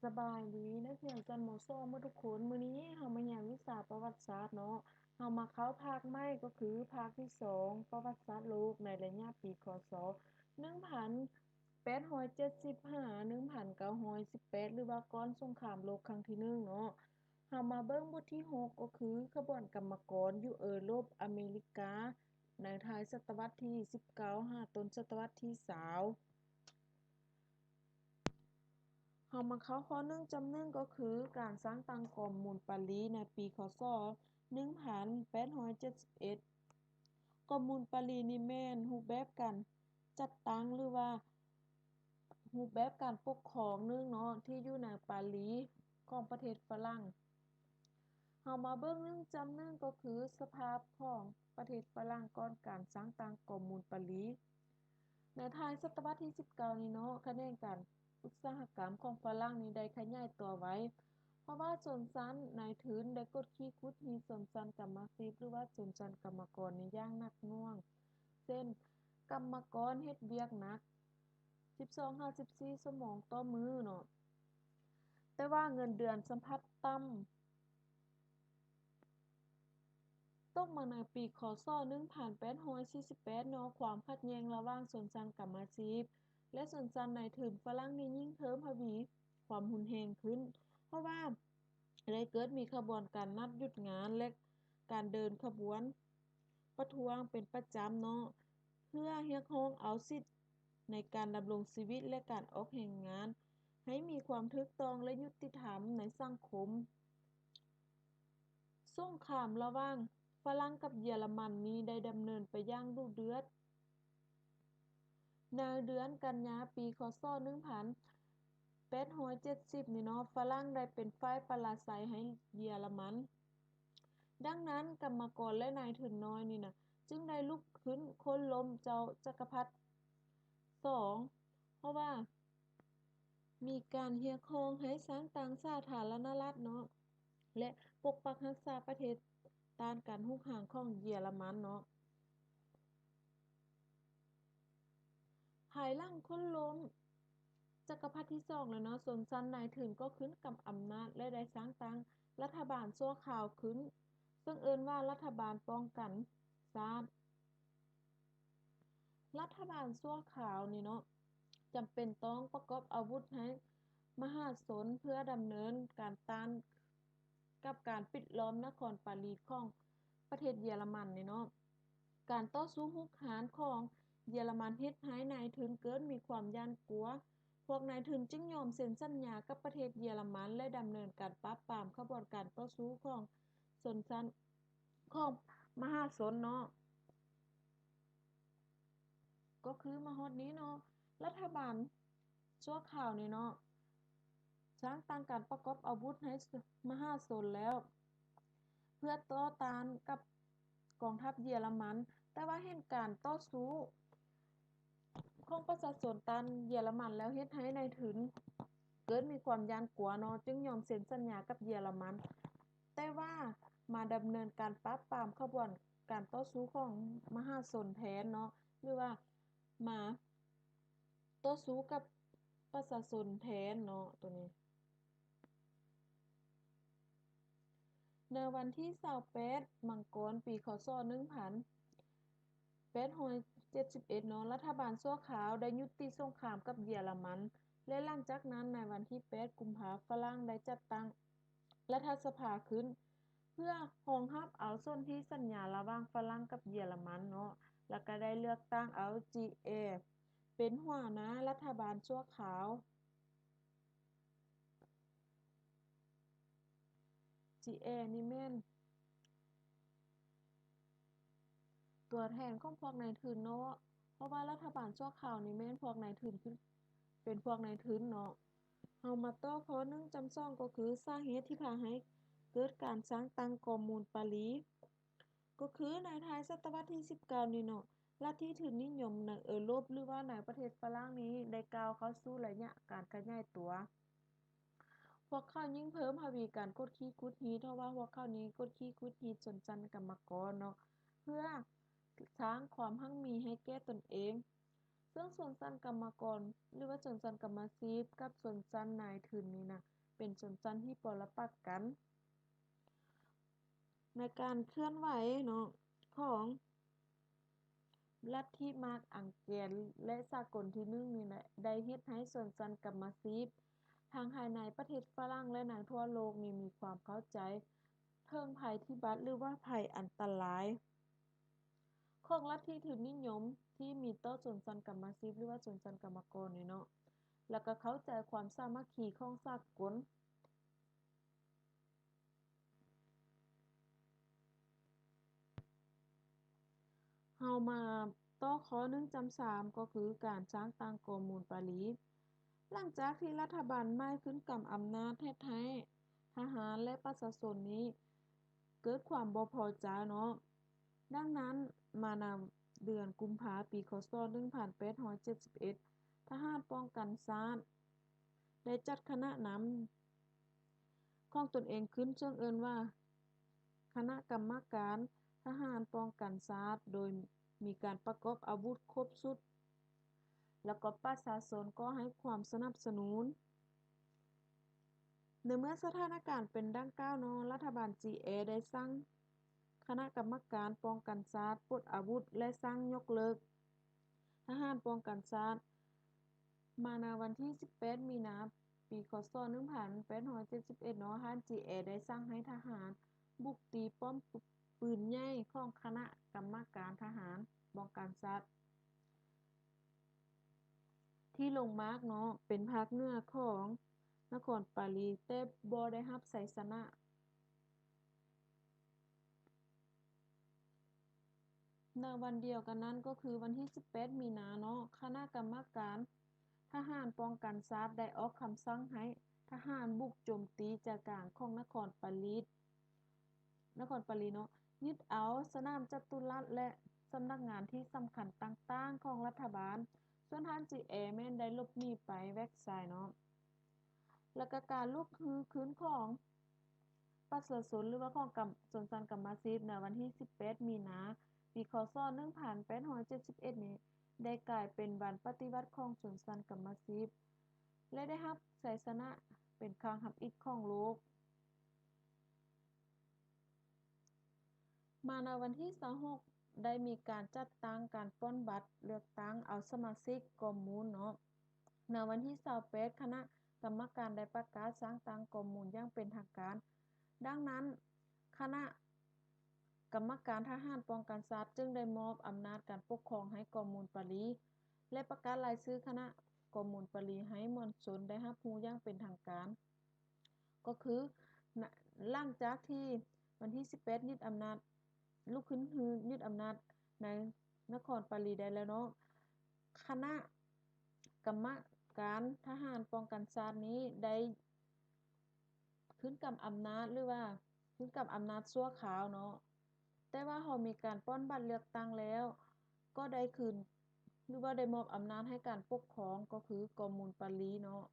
สบายดีนักเรียนชั้นม .2 หมดทุกคนมื้อนี้เรามาเรียนวิชาประวัติศาสตร์เนาะเรามาเข้าภาคใหม่ก็คือภาคที่2ประวัติศาสตร์โลกในระยะปีคศ1875 1918หรือว่าก่อนสงครามโลกครั้งที่1เนาะเรามาเบิ่งบทที่6ก็คือขบวนกรรมกรอยู่โรปอเมริกาในท้ายศตวรรษที่19หาต้นศตวรรษที่20เรามาเข้าข้อ1จำ1ก็คือการสร้างตั้งกรมมูลปารีในปีคศ1871กรมมูลปารีนี่แม่นรูปแบบการจัดตั้งหรือว่ารูปแบบการปกครองหนึ่งเนาะที่อยู่ในปารีของประเทศฝรั่งเรามาเบิ่ง1จำ1ก็คือสภาพของประเทศฝรั่งก่อนการสร้างตั้งกรมมูลปารีในท้ายศตวรรษที่19นี้เนาะคะแนนการอุตสาหกรรมของฝรั่งนี่ได้ขยายตัวไว้ เพราะว่าชนชั้นนายทุนได้กดขี่คุดมีชนชั้นกรรมสิทธิ์หรือว่าชนชั้นกรรมกรในอย่างหนักหน่วงเช่นกรรมกรเฮ็ดเวียกหนัก 12-54 ชั่วโมงต่อมื้อเนาะแต่ว่าเงินเดือนสัมพัดต่ำตกมาในปีคศ1848เนาะความขัดแย้งระหว่างชนชั้นกรรมสิทธิ์และชนชั้นนายทุนฝรั่งนี่ยิ่งเพิ่มทวีความรุนแรงขึ้นเพราะว่า ได้เกิดมีขบวนการนัดหยุดงานและการเดินขบวนประท้วงเป็นประจำเนาะเพื่อเรียกร้องเอาสิทธิ์ในการดำรงชีวิตและการออกแรงงานให้มีความถูกต้องและยุติธรรมในสังคมสงครามระหว่างฝรั่งกับเยอรมันนี้ได้ดำเนินไปอย่างดุเดือดในเดือนกันยาปีคศ1870นี่เนาะฝรั่งได้เป็นฝ่ายปราศัยให้เยอรมันดังนั้นกรรมกรและนายทุนน้อยนี่นะจึงได้ลุกขึ้นค้นล้มเจ้าจักรพรรดิ2เพราะว่ามีการเรียกร้องให้สร้างตั้งสาธารณรัฐเนาะและปกปักรักษาประเทศต้านการรุกรานของเยอรมันเนาะภายหลังค้นล้มจักรพรรดิที่2แล้วเนาะชนชั้นนายทุนก็ขึ้นกับอำนาจและได้สร้างตั้งรัฐบาลชั่วคราวขึ้นซึ่งเอิ้นว่ารัฐบาลป้องกันชาติ รัฐบาลชั่วคราวนี่เนาะจำเป็นต้องประกอบอาวุธให้มหาชนเพื่อดำเนินการต้านกับการปิดล้อมนครปารีสของประเทศเยอรมันนี่เนาะการต่อสู้รุกรานของเยอรมันเฮ็ดให้นายทุนเกิดมีความย้านกลัวพวกนายทุนจึงยอมเซ็นสัญญากับประเทศเยอรมันและดำเนินการปราบปรามขบวนการต่อสู้ของชนชั้นของมหาชนเนาะ ก็คือมาฮอดนี้เนาะรัฐบาลชั่วคราวนี่เนาะสร้างตั้งการประกอบอาวุธให้มหาชนแล้วเพื่อต่อต้านกับกองทัพเยอรมันแต่ว่าเห็นการต่อสู้ของประชาชนต้านเยอรมันแล้วเฮ็ดให้นายทุนเกิดมีความย้านกลัวเนาะจึงยอมเซ็นสัญญากับเยอรมันแต่ว่ามาดำเนินการปราบปรามขบวนการต่อสู้ของมหาชนแทนเนาะหรือว่ามาต่อสู้กับประชาชนแทนเนาะตัวนี้ในวันที่28มังกรปีคศ1871เนาะรัฐบาลชั่วคราวได้ยุติสงครามกับเยอรมันและหลังจากนั้นในวันที่8กุมภาฝรั่งได้จัดตั้งรัฐสภาขึ้นเพื่อรองรับเอาส่วนที่สัญญาระหว่างฝรั่งกับเยอรมันเนาะแล้วก็ได้เลือกตั้งเอา GA เป็นหัวหน้ารัฐบาลชั่วคราว GA นี่แม่นตัวแทนของพวกนายทุนเนาะเพราะว่ารัฐบาลชั่วคราวนี่แม่นพวกนายทุนคือเป็นพวกนายทุนเนาะเรามาต่อข้อ1จำ2ก็คือสาเหตุที่พาให้เกิดการสร้างตั้งกอมูลปารีสก็คือในท้ายศตวรรษที่19นี่เนาะลัทธิทุนนิยมในโรปหรือว่าในประเทศฝรั่งนี้ได้ก้าวเข้าสู่ระยะการขยายตัวพวกเขายิ่งเพิ่มทวีการกดขี่กุดฮีทเพราะว่าพวกเขานี้กดขี่กุดฮีจนจันกรรมกรเนาะเพื่อสร้างความมั่งมีให้แก่ตนเอง ซึ่งชนชั้นกรรมกรหรือว่าชนชั้นกรรมสิทธิ์กับชนชั้นนายทุนนี่นะเป็นชนชั้นที่ปรปักษ์กันในการเคลื่อนไหวเนาะของลัทธิมาร์กซ์อังแกนและสากลที่1นี่แหละได้เฮ็ดให้ชนชั้นกรรมสิทธิ์ทางภายในประเทศฝรั่งและในทั่วโลกนี่มีความเข้าใจเทิงภัยพิบัติหรือว่าภัยอันตรายของลัทธิทุนนิยมที่มีต่อชนชั้นกรรมสิทธิ์หรือว่าชนชั้นกรรมกรนี่เนาะแล้วก็เข้าใจความสามัคคีของสากลเฮามาต่อข้อ1จำ3ก็คือการสร้างตั้งกอมูลปารีสหลังจากที่รัฐบาลใหม่ขึ้นกำอำนาจเฮ็ดให้ทหารและประชาชนนี้เกิดความบ่พอใจเนาะดังนั้นมานำเดือนกุมภาปีคศ1871ทหารป้องกันชาติได้จัดคณะนำของตนเองขึ้นซึ่งเอิ้นว่าคณะกรรมการทหารป้องกันชาติโดยมีการประกอบอาวุธครบชุดแล้วก็ประชาชนก็ให้ความสนับสนุนในเมื่อสถานการณ์เป็นดังกล่าวเนาะรัฐบาล GA ได้สั่งคณะกรรมการป้องกันชาติปลดอาวุธและสั่งยกเลิกทหารป้องกันชาติมาในวันที่18มีนาปีคศ1871เนาะทหาร GA ได้สั่งให้ทหารบุกตีป้อมปืนใหญ่ของคณะกรรมการทหารป้องกันชาติที่ลงมาร์กเนาะเป็นภาคเหนือของนครปารีสแต่บ่ได้รับชัยชนะในวันเดียวกันนั้นก็คือวันที่18มีนาเนาะคณะกรรมการทหารป้องกันชาติได้ออกคำสั่งให้ทหารบุกโจมตีใจกลางของนครปารีสเนาะยึดเอาสนามจัตุรัสและสำนักงานที่สำคัญต่างๆของรัฐบาลส่วนทหาร GA แม่นได้หลบหนีไปแว็กไซน์เนาะแล้วก็การลุกฮือคืนของประชาชนหรือว่าของชนชั้นกรรมสิทธิ์ในวันที่18มีนาปีคศ1871นี้ได้กลายเป็นวันปฏิวัติของชนชั้นกรรมสิทธิ์และได้รับชัยชนะเป็นครั้งทำอิฐของโลกมาในวันที่26ได้มีการจัดตั้งการปล้นบัตรเลือกตั้งเอาสมาชิกกอมูนเนาะในวันที่28คณะกรรมการได้ประกาศสร้างตั้งกอมูนอย่างเป็นทางการดังนั้นคณะกรรมการทหารป้องกันชาติจึงได้มอบอำนาจการปกครองให้กอมูลปารีสและประกาศรายชื่อคณะกอมูลปารีสให้มวลชนได้รับรู้อย่างเป็นทางการก็คือหลังจากที่วันที่18ยึดอำนาจลุกขึ้นฮือยึดอำนาจในนครปารีสได้แล้วเนาะคณะกรรมการทหารป้องกันชาตินี้ได้ขึ้นกับอำนาจหรือว่าขึ้นกับอำนาจชั่วคราวเนาะแต่ว่าเรามีการป้อนบัตรเลือกตั้งแล้วก็ได้คืนหรือว่าได้มอบอำนาจให้การปกครองก็คือกอมูลปารีสเนาะ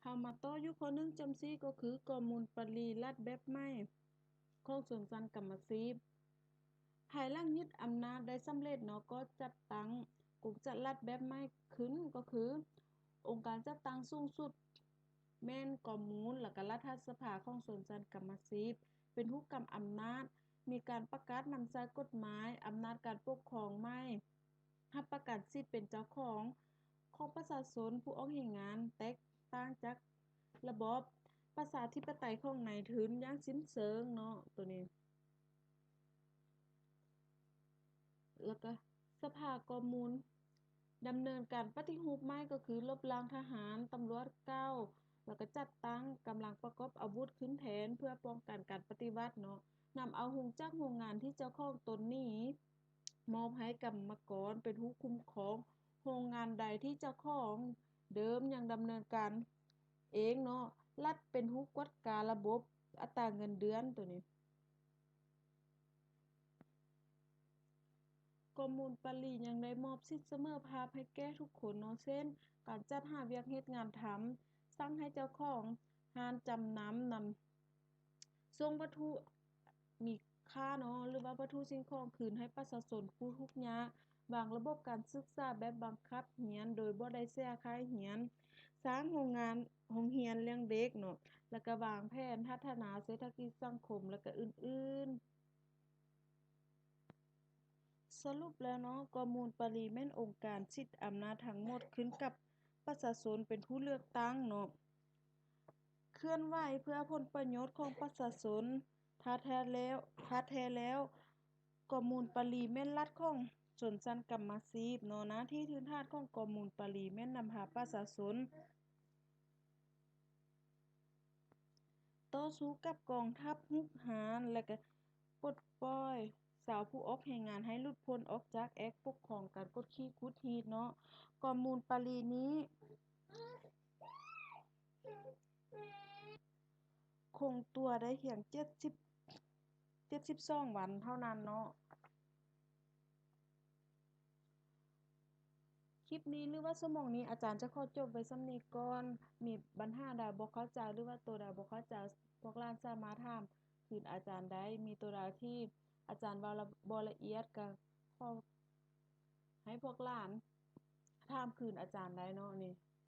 เฮามาต่ออยู่ข้อ1จำ4ก็คือกอมูลปารีสรัฐแบบใหม่ของชนชั้นกรรมสิทธิ์ภายหลังยึดอำนาจได้สำเร็จเนาะก็จัดตั้งกลุ่มจัดรัฐแบบใหม่ขึ้นก็คือองค์การจัดตั้งสูงสุดแม่นกอมูลแล้วก็รัฐสภาของชนชั้นกรรมสิทธิ์เป็นผู้กำอำนาจมีการประกาศนำใช้กฎหมายอำนาจการปกครองใหม่รับประกันสิทธิ์เป็นเจ้าของประชาชนผู้ออกเฮ็ดงานแตกต่างจากระบอบประชาธิปไตยของนายทุนอย่างสิ้นเชิงเนาะตัวนี้แล้วก็สภากอมูลดำเนินการปฏิรูปใหม่ก็คือลบล้างทหารตำรวจเก่าแล้วก็จัดตั้งกำลังประกอบอาวุธขึ้นแทนเพื่อป้องกันการปฏิวัติเนาะนำเอาโรงจักรโรงงานที่เจ้าของตนนี้มอบให้กรรมกรเป็นผู้คุ้มครองโรงงานใดที่เจ้าของเดิมยังดำเนินการเองเนาะรัฐเป็นผู้กวดการระบบอัตราเงินเดือนตัวนี้ กรมมูลปรียังได้มอบสิทธิเสมอภาคให้แก่ทุกคนเนาะเช่นการจัดหาเวียกเฮ็ดงานทำสั่งให้เจ้าของห้านจำนำ ส่งวัตถุมีค่าเนาะหรือว่าวัตถุสิ่งของคืนให้ประชาชนผู้ทุกข์ยากวางระบบการศึกษาแบบบังคับเรียนโดยบ่ได้เสียค่าเรียนสร้างโรงเรียนเลี้ยงเด็กเนาะแล้วก็วางแผนพัฒนาเศรษฐกิจสังคมแล้วก็อื่นๆสรุปแล้วเนาะข้อมูลปริแม่นองค์การสิทธิ์อำนาจทั้งหมดขึ้นกับประชาชนเป็นผู้เลือกตั้งเนาะ เคลื่อนไหวเพื่อผลประโยชน์ของประชาชนถ้าแท้แล้วข้อมูลปริแม่นรัฐของชนชั้นกรรมสิทธิ์เนาะหน้าที่พื้นฐานของข้อมูลปริแม่นนำพาประชาชนต่อสู้กับกองทัพรุกรานและก็ปลดปล่อยชาวผู้ออกแรงงานให้หลุดพ้นออกจากแอกปกครองการกดขี่กุดฮีดเนาะข้อมูลปรินี้คงตัวได้เพียง72 วันเท่านั้นเนาะ คลิปนี้หรือว่าชั่วโมงนี้อาจารย์จะขอจบไว้ส่ำนี้ก่อน มีปัญหาใดบ่เข้าใจหรือว่าตัวใดบ่เข้าใจพวกหลานสามารถถามคืนอาจารย์ได้ มีตัวใดที่อาจารย์เว้าบ่ละเอียดก็ขอให้พวกหลานถามคืนอาจารย์ได้เนาะนี่